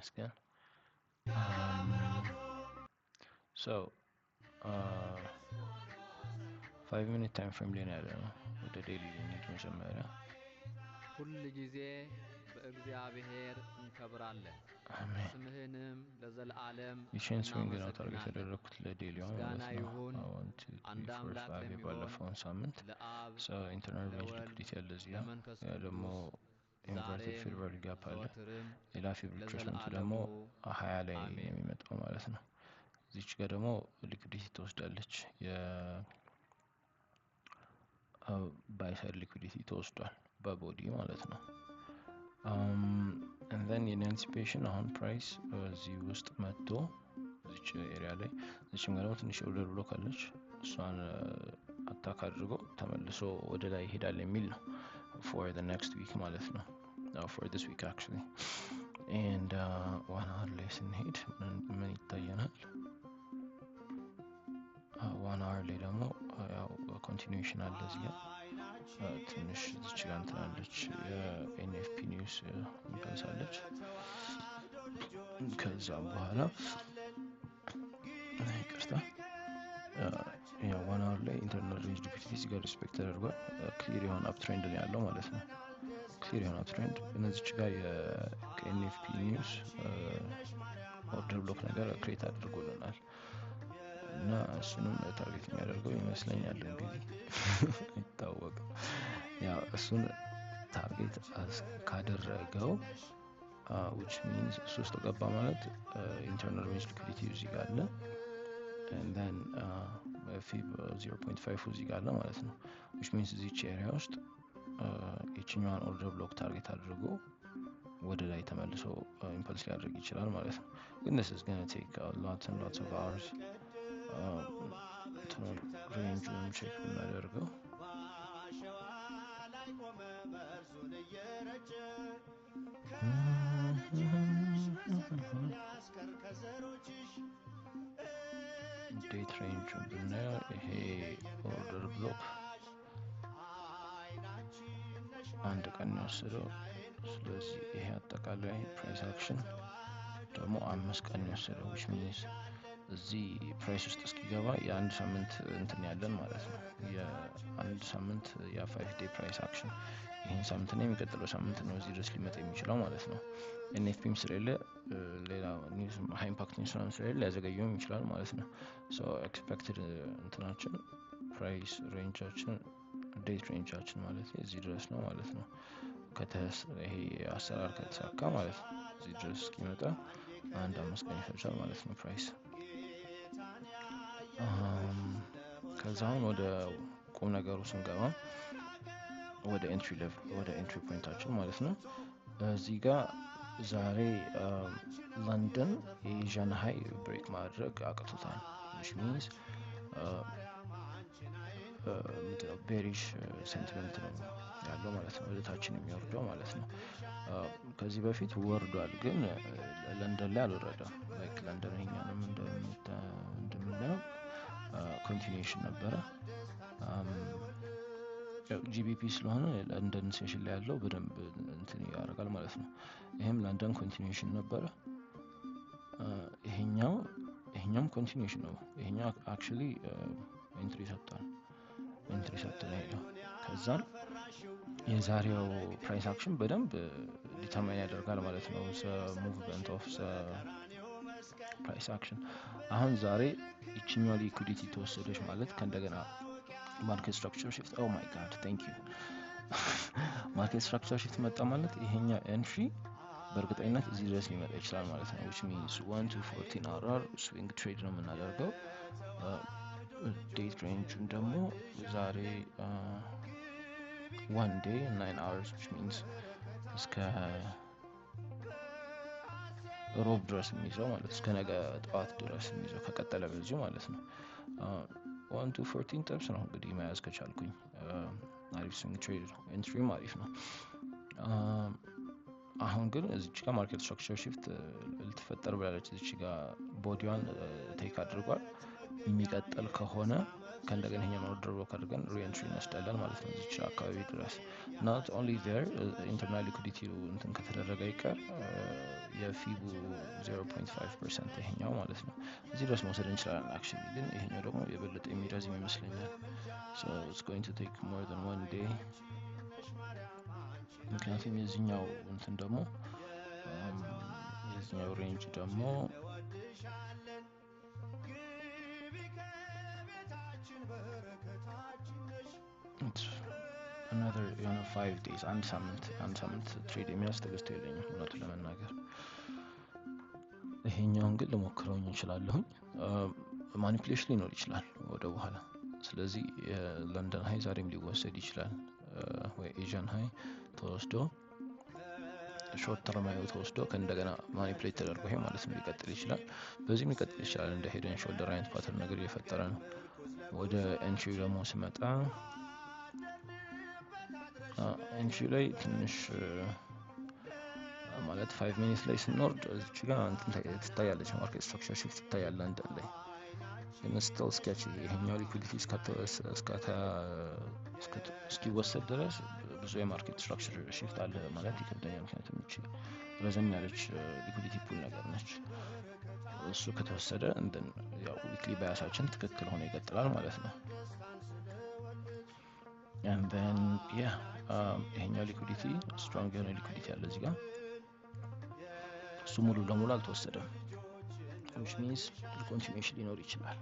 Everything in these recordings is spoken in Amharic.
ይመስገን so 5 minute time frame ላይ ያለው ወደ ዴሊ ሊሚት መጀመሪያ ሁሉ ጊዜ በእግዚአብሔር እንከብራለን ስምህንም ለዘላለም እናመሰግናለን ታርጌት ያደረኩት ለዴሊው ማለት ነው አንድ አምላክ ባለፈው ሳምንት so internal range liquidity ያለ እዚህ ያ ደግሞ inverted fair value gap አለ ሌላ ፊብሪኬሽን ደግሞ 20 ላይ የሚመጣው ማለት ነው እዚች ጋር ደግሞ ሊኩዊዲቲ ትወስዳለች የ buy side liquidity ተወስዷል በቦዲ ማለት ነው and then in anticipation አሁን ፕራይስ እዚህ ውስጥ መጥቶ እዚች ኤሪያ ላይ እዚችም ጋር ትንሽ ኦርደር ብሎክ አለች እሷን አታክ አድርጎ ተመልሶ ወደ ላይ ይሄዳል የሚል ነው for the next week ማለት ነው for this week actually and one hour ላይ ስንሄድ ምን ይታየናል one hour ላይ ደግሞ ያው continuation አለ እዚህ ትንሽ እዚች ጋር እንትናለች የኤንኤፍፒ ኒውስ እንፈልሳለች ከዛ በኋላ ይቅርታ ያው one hour ላይ ኢንተርናል ሬንጅ ሊኩዊዲቲ እዚህ ጋር ሪስፔክት ተደርጓል ክሊር የሆነ አፕ ትሬንድ ነው ያለው ማለት ነው ክሊር የሆነ አፕ ትሬንድ እነዚች ጋር የኤንኤፍፒ ኒውስ ኦርደር ብሎክ ነገር ክሬት አድርጎልናል እና እሱንም ታርጌት የሚያደርገው ይመስለኛል እንግዲህ አይታወቅም ያው እሱን ታርጌት ካደረገው which means ሶስት ገባ ማለት internal range liquidity እዚህ ጋር አለ and then fib 0.5 እዚህ ጋር አለ ማለት ነው which means እዚህ ኤሪያ ውስጥ የትኛውን ኦርደር ብሎክ ታርጌት አድርጎ ወደ ላይ ተመልሶ ኢምፐልስ ሊያደርግ ይችላል ማለት ነው ግን this is going to take lots and lots of hours ሬንጁን ቼክ ብናደርገው ዴት ሬንጁን ብናየው ይሄ ኦርደር ብሎክ አንድ ቀን የወሰደው ስለዚህ ይሄ አጠቃላይ ፕራይስ አክሽን ደግሞ 5 ቀን የወሰደው which means እዚህ ፕራይስ ውስጥ እስኪገባ የአንድ ሳምንት እንትን ያለን ማለት ነው የአንድ ሳምንት የ5 ዴይ ፕራይስ አክሽን ይሄን ሳምንት ነው የሚቀጥለው ሳምንት ነው እዚህ ድረስ ሊመጣ የሚችለው ማለት ነው ኤንኤፍፒም ስለሌለ ሌላ ኒውስ ሃይ ኢምፓክት ኒውስ ስለሌለ ሊያዘገየውም ይችላል ማለት ነው ሶ ኤክስፔክትድ እንትናችን ፕራይስ ሬንጃችን ዴት ሬንጃችን ማለት እዚህ ድረስ ነው ማለት ነው ይሄ አሰራር ከተሳካ ማለት ነው እዚህ ድረስ እስኪመጣ አንድ 5 ቀን ይፈጃል ማለት ነው ፕራይስ ከዛውን ወደ ቁም ነገሩ ስንገባ ወደ ኤንትሪ ፖይንታችን ማለት ነው እዚህ ጋር ዛሬ ለንደን የኤዥያን ሃይ ብሬክ ማድረግ አቅቶታል which means ቤሪሽ ሴንቲመንት ነው ያለው ማለት ነው ወደታችን የሚወርደው ማለት ነው ከዚህ በፊት ወርዷል ግን ለንደን ላይ አልወረደም ላይክ ለንደን እኛንም እንደምናየው ኮንቲኒዩሽን ነበረ ጂቢፒ ስለሆነ ለንደን ሴሽን ላይ ያለው በደንብ እንትን ያደርጋል ማለት ነው ይሄም ለንደን ኮንቲኒዩሽን ነበረ ይሄኛውም ኮንቲኒዩሽን ነው ይሄኛው አክቹሊ ኢንትሪ ሰጥቷል ነው ከዛን የዛሬው ፕራይስ አክሽን በደንብ ዲተርማይን ያደርጋል ማለት ነው ሙቭመንት ኦፍ ፕራይስ አክሽን አሁን ዛሬ እቺኛው ሊኩዊዲቲ ተወሰደች ማለት ከእንደገና ማርኬት ስትራክቸር shift oh my god thank you ማርኬት ስትራክቸር shift መጣ ማለት ይሄኛው ኤንትሪ በእርግጠኝነት እዚህ ድረስ ሊመጣ ይችላል ማለት ነው which means 1 to 14 hour swing trade ነው የምናደርገው ዴት ሬንጁን ደግሞ ዛሬ 1 day 9 hours which means እስከ ሮብ ድረስ የሚይዘው ማለት እስከ ነገ ጠዋት ድረስ የሚይዘው ከቀጠለ በዚህ ማለት ነው 1 to 14 ጥብስ ነው እንግዲህ መያዝ ከቻልኩኝ አሪፍ ስዊንግ ትሬድ ነው ኤንትሪም አሪፍ ነው አሁን ግን እዚች ጋር ማርኬት ስትራክቸር shift ልትፈጠር ብላለች እዚች ጋር ቦዲዋን ቴክ አድርጓል የሚቀጥል ከሆነ ከእንደገና ይሄኛውን ኦርደር ብሎክ አድርገን ኤንትሪ እንወስዳለን ማለት ነው እዚች አካባቢ ድረስ። ናት ኦንሊ ዜር ኢንተርናል ሊኩዲቲ እንትን ከተደረገ ይቀር የፊቡ 0.5% ይሄኛው ማለት ነው እዚህ ድረስ መውሰድ እንችላለን። አክቹሊ ግን ይሄኛው ደግሞ የበለጠ የሚረዝም ይመስለኛል። so it's going to take more than one day ምክንያቱም የዚህኛው እንትን ደግሞ የዚህኛው ሬንጅ ደግሞ another 5 days አንድ ሳምንት ትሬድ የሚያስተገዝተው የለኝም እውነቱን ለመናገር። ይሄኛውን ግን ልሞክረው እንችላለሁኝ። ማኒፕሌሽን ሊኖር ይችላል ወደ በኋላ። ስለዚህ የለንደን ሃይ ዛሬም ሊወሰድ ይችላል ወይ ኤዥያን ሃይ ተወስዶ ሾርት ተርም ሃይ ተወስዶ ከእንደገና ማኒፕሌት ተደርጎ ይሄ ማለት ነው ሊቀጥል ይችላል። በዚህም ሊቀጥል ይችላል እንደ ሄድ ኤንድ ሾልደር አይነት ፓተርን ነገር እየፈጠረ ነው። ወደ ኤንትሪ ደግሞ ስመጣ ኤንትሪ ላይ ትንሽ ማለት 5 ሚኒትስ ላይ ስንወርድ እዚህ ጋር እንትን ትታያለች ማርኬት ስትራክቸር ሽፍት ትታያለ እንትን ላይ ግን ስቲል ስኬች ይሄኛው ሊኩዲቲ እስኪወሰድ ድረስ ብዙ የማርኬት ስትራክቸር ሽፍት አለ ማለት ይከብደኛል። ምክንያቱም እቺ ረዘም ያለች ሊኩዲቲ ፑል ነገር ነች። እሱ ከተወሰደ እንትን ያው ዊክሊ ባያሳችን ትክክል ሆኖ ይቀጥላል ማለት ነው። and then ይሄኛው ሊኩዲቲ ስትሮንግ የሆነ ሊኩዲቲ አለ እዚህ ጋር እሱ ሙሉ ለሙሉ አልተወሰደም which means continuation ሊኖር ይችላል።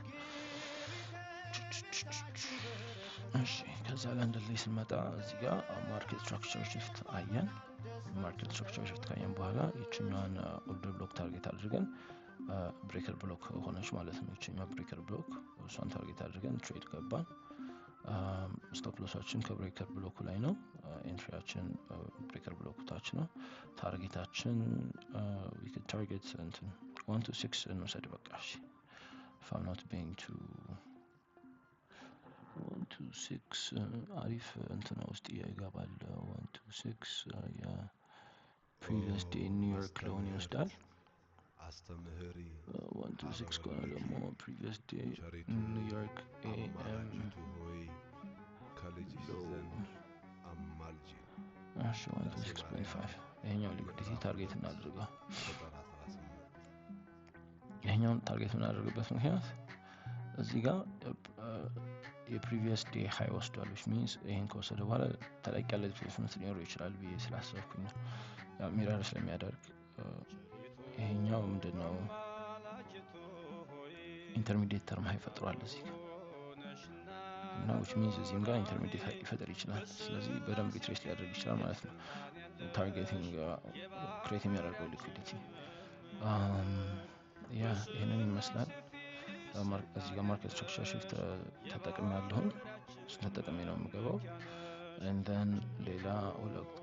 እሺ ከዛ ለንደን ላይ ስንመጣ እዚህ ጋር ማርኬት ስትራክቸር ሽፍት አየን። ማርኬት ስትራክቸር ሽፍት ካየን በኋላ የትኛዋን ኦርደር ብሎክ ታርጌት አድርገን ብሬከር ብሎክ ሆነች ማለት ነው። የትኛዋ ብሬከር ብሎክ እሷን ታርጌት አድርገን ትሬድ ገባን። ስቶፕ ሎሳችን ከብሬከር ብሎኩ ላይ ነው። ኤንትሪያችን ብሬከር ብሎኩ ታች ነው። ታርጌታችን we could target እንትን 1 to 6 እንውሰድ በቃ እሺ if I'm not being too 1 to 6 አሪፍ እንትን ውስጥ ይገባል። 1 to 6 የፕሪቪየስ ዴይ ኒውዮርክ ሎን ይወስዳል። አስተምህሪ 1 to 6 ከሆነ ደግሞ ፕሪቪየስ ዴይ ኒውዮርክ ኤኤም እሺ 1 to 6.5 ይሄኛው ሊኩዲቲ ታርጌት እናድርገው። ይሄኛውን ታርጌት እናደርግበት ምክንያት እዚህ ጋር የፕሪቪየስ ዴይ ሃይ ወስዷል which means ይሄን ከወሰደ በኋላ ተለቅ ያለ ዲስፕሌስመንት ሊኖረው ይችላል ብዬ ስላሰብኩኝ ነው። ያው ሚረር ስለሚያደርግ ይሄኛው ምንድነው ኢንተርሚዲየት ተርም ሃይ ፈጥሯል እዚህ ጋር እና which means እዚህም ጋር ኢንተርሚዲየት ሃይ ሊፈጥር ይችላል። ስለዚህ በደንብ ሪትሬስ ሊያደርግ ይችላል ማለት ነው ታርጌቲንግ ክሬት የሚያደርገው ሊኩዲቲ ይሄንን ይመስላል። እዚህ ጋር ማርኬት ስትራክቸር ሽፍት ተጠቅሜያለሁኝ። እሱን ተጠቅሜ ነው የምገባው። and then ሌላ ሁለት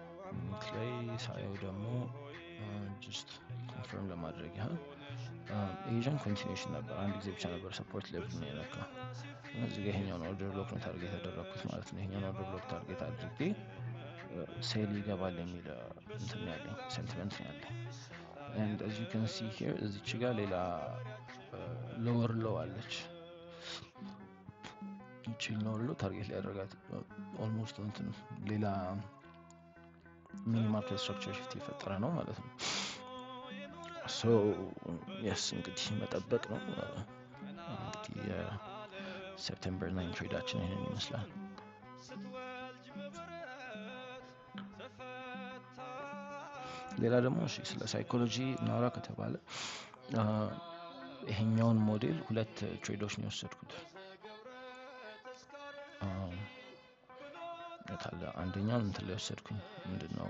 ላይ ሳየው ደግሞ just confirm ለማድረግ ያህል ኤዥያን ኮንቲኒዩሽን ነበር። አንድ ጊዜ ብቻ ነበር ሰፖርት ሌቭል ነው የነካው። እዚህ ጋር ይሄኛውን ኦርደር ብሎክ ነው ታርጌት ያደረኩት ማለት ነው። ይሄኛውን ኦርደር ብሎክ ታርጌት አድርጌ ሴል ይገባል የሚል እንትን ያለኝ ሴንቲመንት ነው ያለኝ። and as you can see here እዚች ጋር ሌላ lower low አለች። እቺ lower low ታርጌት ላይ ያደረጋት ኦልሞስት እንትን ሌላ ሚኒ ማርኬት ስትራክቸር ሽፍት የፈጠረ ነው ማለት ነው። so yes እንግዲህ መጠበቅ ነው። እንግዲህ የሴፕቴምበር 9 ትሬዳችን ይሄንን ይመስላል። ሌላ ደግሞ እሺ ስለ ሳይኮሎጂ እናውራ ከተባለ ይሄኛውን ሞዴል ሁለት ትሬዶች ነው የወሰድኩት። አንደኛውን እንትን ላይ ወሰድኩኝ ምንድነው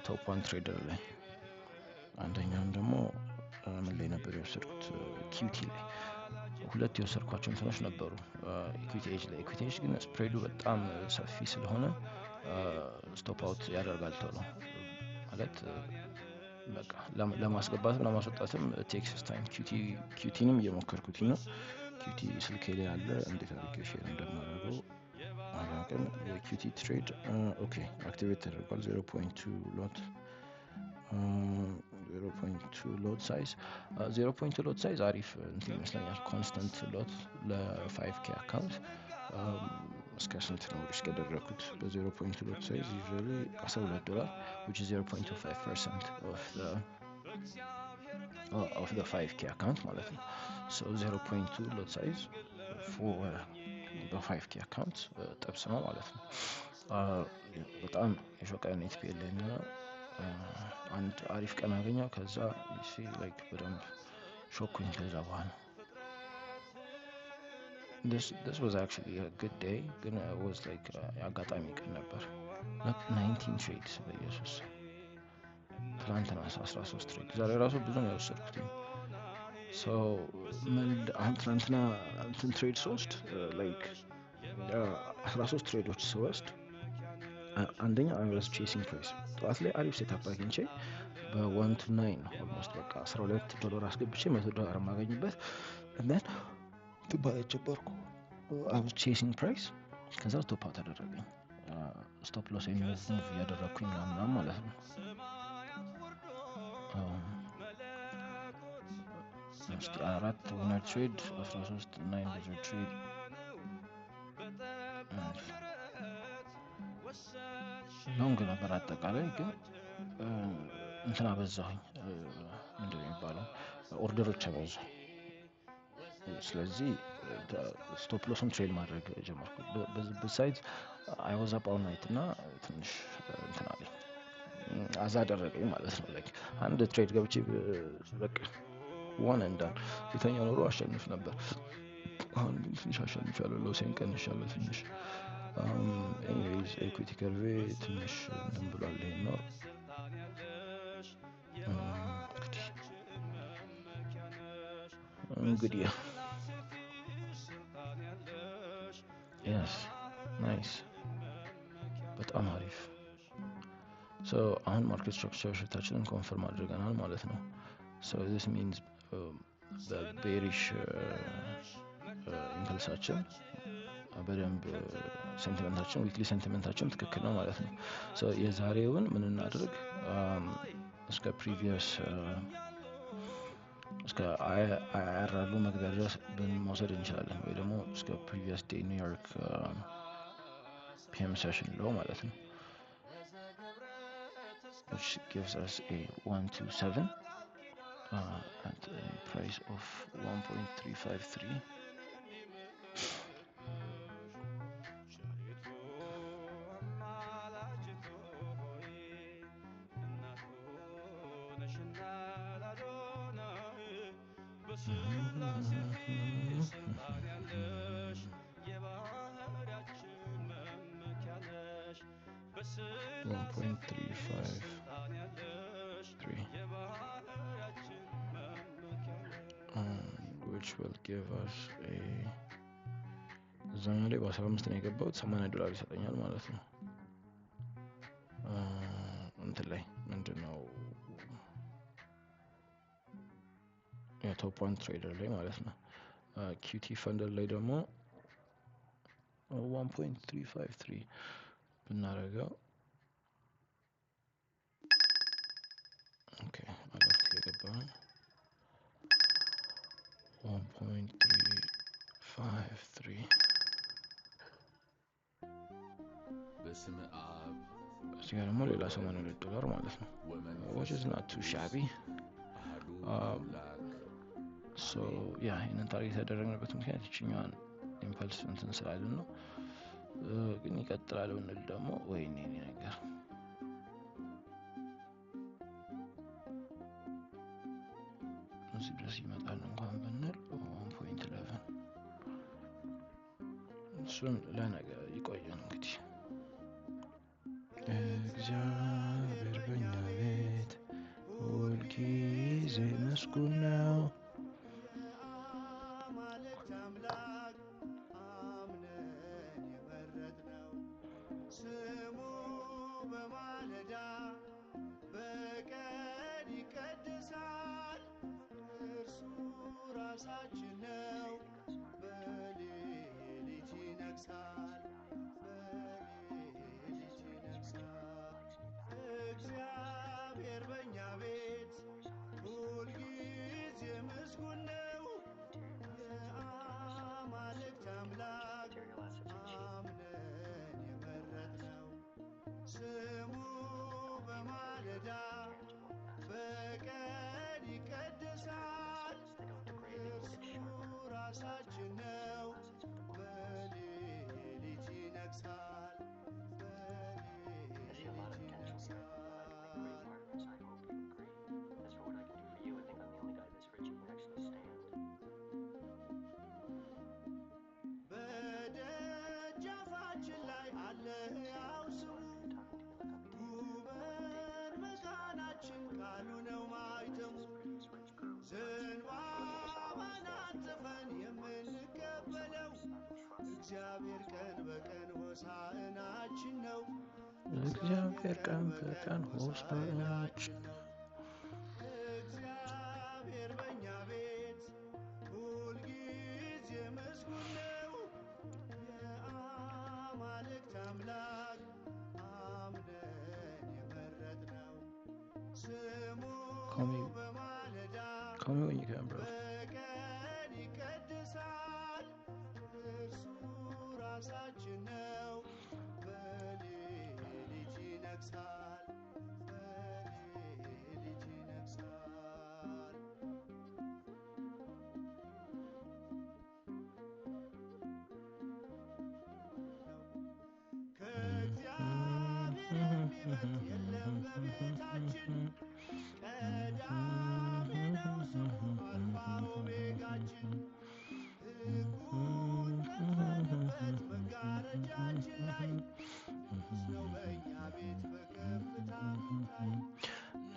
ቶፕ 1 ትሬደር ላይ፣ አንደኛውን ደግሞ ምን ላይ ነበር የወሰድኩት ኪዩቲ ላይ። ሁለት የወሰድኳቸው እንትኖች ነበሩ ኢኩዊቲ ኤጅ ላይ። ኢኩዊቲ ኤጅ ግን ስፕሬዱ በጣም ሰፊ ስለሆነ ስቶፕ አውት ያደርጋል ቶሎ ማለት በቃ ለማስገባትም ለማስወጣትም ቴክስ ታይም። ኪዩቲንም እየሞከርኩት ነው። ኪዩቲ ስልኬ ላይ አለ እንዴት አድርጌ ሼር እንደማደርገው አላውቅም። የኪዩቲ ትሬድ ኦኬ አክቲቬት ተደርጓል። 0.2 ሎት 0.2 ሎት ሳይዝ 0.2 ሎት ሳይዝ አሪፍ እንትን ይመስለኛል። ኮንስታንት ሎት ለ5k አካውንት እስከ ስንት ነው ሪስክ ያደረኩት በ0.2 ሎት ሳይዝ usually $12 which is 0.25% of the 5k account ማለት ነው so 0.2 ሎት ሳይዝ for the 5k account ጥብስ ነው ማለት ነው በጣም የሾቀ ኔትፒኤል ላይ ነው አንድ አሪፍ ቀን አገኘው ከዛ like በደንብ ሾኩኝ ከዛ በኋላ This was actually a good day. It was like አጋጣሚ ቀን ነበር like 19 trades በኢየሱስ ትናንትና 13 trade ዛሬ ራሱ ብዙ ነው ያወሰድኩት so አሁን ትናንትና እንትን ትሬድ ሶስት like 13 ትሬዶች ስወስድ አንደኛ I was chasing price ጠዋት ላይ አሪፍ ሴታፕ አግኝቼ በ1 to 9 almost በቃ $12 አስገብቼ $100 ማገኝበት and then ትባለ ጀበርኩ I was chasing price ከዛ ስቶፕ አውት አደረገኝ ስቶፕ ሎስ ሙቭ ያደረኩኝ ምናምን ማለት ነው እስቲ አራት ዊነር ትሬድ 13 እና ኢንዲቪጁዋል ትሬድ ሎንግ ነበር አጠቃላይ ግን እንትና በዛሁኝ ምንድነው የሚባለው ኦርደሮች አበዛሁ ስለዚህ ስቶፕ ሎስን ትሬድ ማድረግ ጀመርኩ besides I was up all night እና ትንሽ እንትና አለኝ አዛ አደረገኝ ማለት ነው like አንድ ትሬድ ገብቼ በቃ one and done የተኛው ኖሮ አሸንፍ ነበር አሁን ግን ትንሽ አሸንፋለሁ ሎሴን ቀንሻለሁ ትንሽ anyways equity curve ትንሽ እንትን ብሏል ይሄ ነው እንግዲህ yes nice በጣም አሪፍ so አሁን ማርኬት ስትራክቸር ሽታችንን ኮንፈርም አድርገናል ማለት ነው so this means the bearish impulsaችን በደንብ ሴንቲመንታችን ዊክሊ ሴንቲመንታችን ትክክል ነው ማለት ነው so የዛሬውን ምን እናድርግ እስከ ፕሪቪየስ እስከ አይአርአሉ መግቢያ ድረስ ብንወስድ እንችላለን ወይ ደግሞ እስከ previous day New York PM session low ማለት ነው which gives us a 127 at a price of 1.353 which will give us a ዛሬ ላይ በ15 ነው የገባው $80 ይሰጠኛል ማለት ነው እንትን ላይ ምንድነው የቶፕ 1 ትሬደር ላይ ማለት ነው QT ፈንደር ላይ ደግሞ 1.353 ብናረጋው ኦኬ አለርት የገባው 1.353 በስመ አብ እዚህ ጋር ደግሞ ሌላ $82 ማለት ነው which is not too shabby so yeah ይሄንን ታርጌት ያደረግንበት ምክንያት ይችኛዋን ኢምፐልስ እንትን ስላለን ነው ግን ይቀጥላል ብንል ደግሞ ወይኔ ነገር እዚህ ድረስ ይመጣል እንኳን ብንል 1.11 እሱን ለነገ ይቆየን እንግዲህ እግዚአብሔር በእኛ ቤት ሁልጊዜ መስጉን ነው እግዚአብሔር ቀን በቀን ሆሳዕናችን ነው። Call me when you can, bro.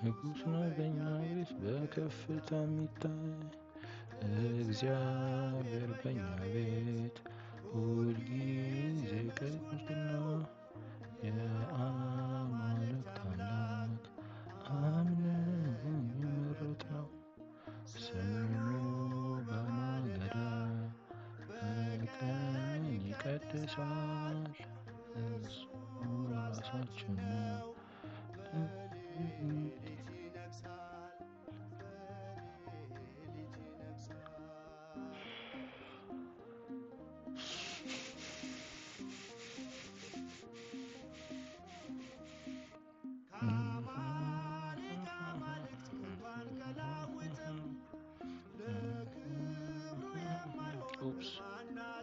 ንጉሥ ነው በእኛ ቤት በከፍታ የሚታይ እግዚአብሔር በእኛ ቤት ሁልጊዜ ቅዱስ ነው። የአማልክት አምላክ አምነን የመረጥነው ስሙ በማለዳ በቀን ይቀድሳል። እሱ ራሳችን ነው።